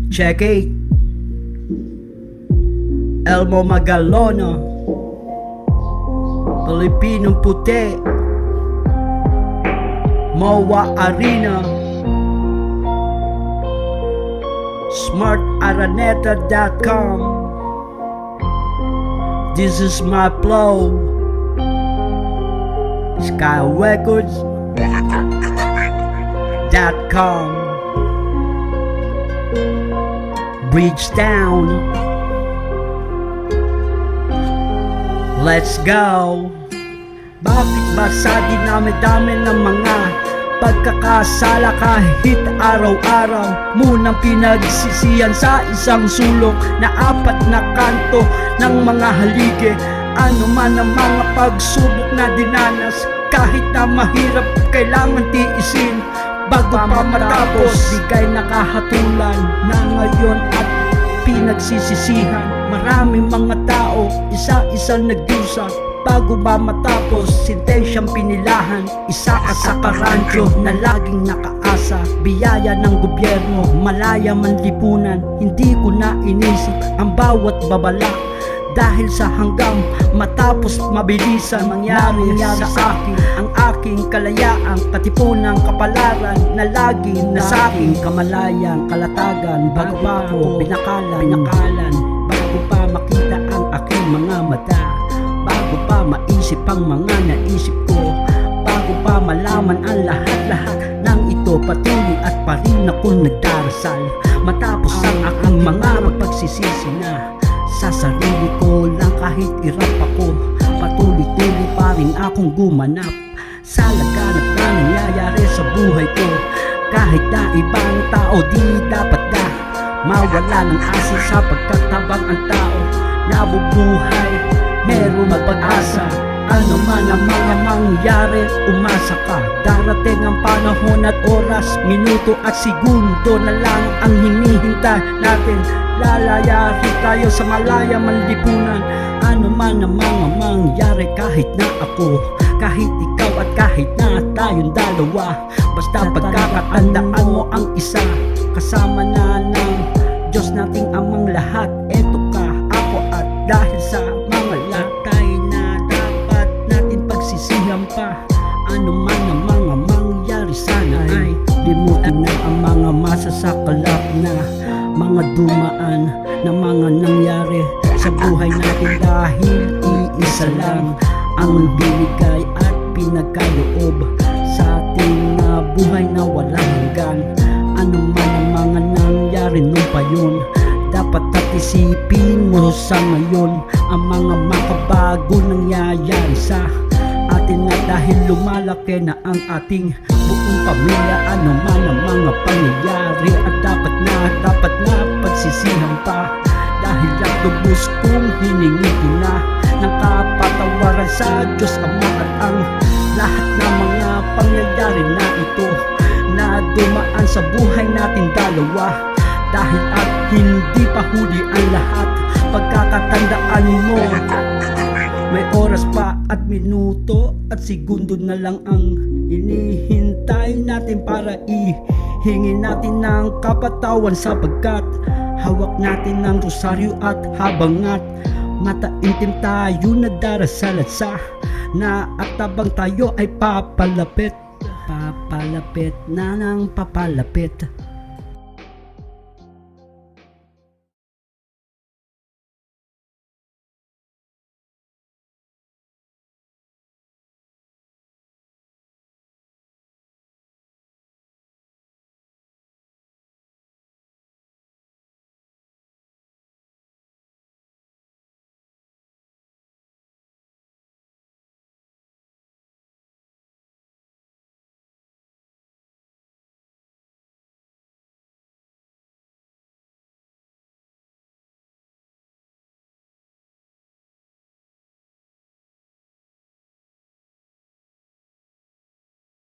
Check it. Elmo Magalona, Pilipinong puti, Moa Arena, SmartAraneta.com. This is my flow. SkyRecords.com. Bridgetown. Let's go. Bakit ba sa dinami-dami ng mga pagkakasala kahit araw-araw munang pinagsisiyan sa isang sulok na apat na kanto ng mga haligi? Ano man ang mga pagsubok na dinanas, kahit na mahirap kailangan tiisin bago pa matapos. Bigay nakahatulan na ngayon at pinagsisisihan. Maraming mga tao isa-isang nagdusa bago ba matapos. Sentensyang pinilahan, isa ka sa karancho na laging nakaasa. Biyaya ng gobyerno, malaya man lipunan. Hindi ko na inisip ang bawat babala, dahil sa hanggang matapos mabilisan mangyari sa akin ang aking kalayaan, katipunang kapalaran na lagi na sa aking kamalayang kalatagan. Bago pa ako pinakalan, bago pa makita ang aking mga mata, bago pa maisip ang mga naisip ko, bago pa malaman ang lahat-lahat ng ito, patuloy at pa rin ako nagdarasal. Matapos ang aking mga pagsisisi na sa sarili ko lang, kahit irap ako, patuloy-tuloy pa rin akong gumanap sa laganap na nangyayari sa buhay ko. Kahit na ibang tao di dapat na mawala ng asa, sapagkat habang ang tao nabubuhay, meron magpag-asa. Ano man ang mga mangyari, umasa ka. Darating ang panahon at oras, minuto at segundo na lang ang hinihintay natin. Lalayari tayo sa malaya manlipunan. Ano man ang mga mangyari, kahit na ako, kahit ikaw at kahit na tayong dalawa, basta pagkakatandaan mo ang isa, kasama na ng Diyos nating amang lahat. Eto ka, ako at dahil sa mga latay na dapat natin pagsisihan pa. Ano man ang mga mangyari, sana ay limutin na ang mga masasaklap na mga dumaan na mga nangyari sa buhay natin, dahil iisa lang ang binigay at pinagkaloob sa ating buhay na walang hanggan. Ano man ang mga nangyari nung pa yun, dapat at isipin mo sa ngayon ang mga makabago nangyayari sa atin na, dahil lumalaki na ang ating buong pamilya. Ano man ang mga pangyayari at dapat na pagsisihan pa, dahil ang lubos kong hiningi na ng kapatawaran sa Diyos Ama at ang lahat ng mga pangyayari na ito na dumaan sa buhay natin dalawa. Dahil at hindi pa huli ang lahat, pagkakatandaan mo, may oras pa at minuto at segundo na lang ang inihintay natin para ihingi natin ng kapatawan, sapagkat hawak natin ng rosaryo at habangat mataimtim tayo nagdarasal at sa naatabang tayo ay papalapit na ng papalapit.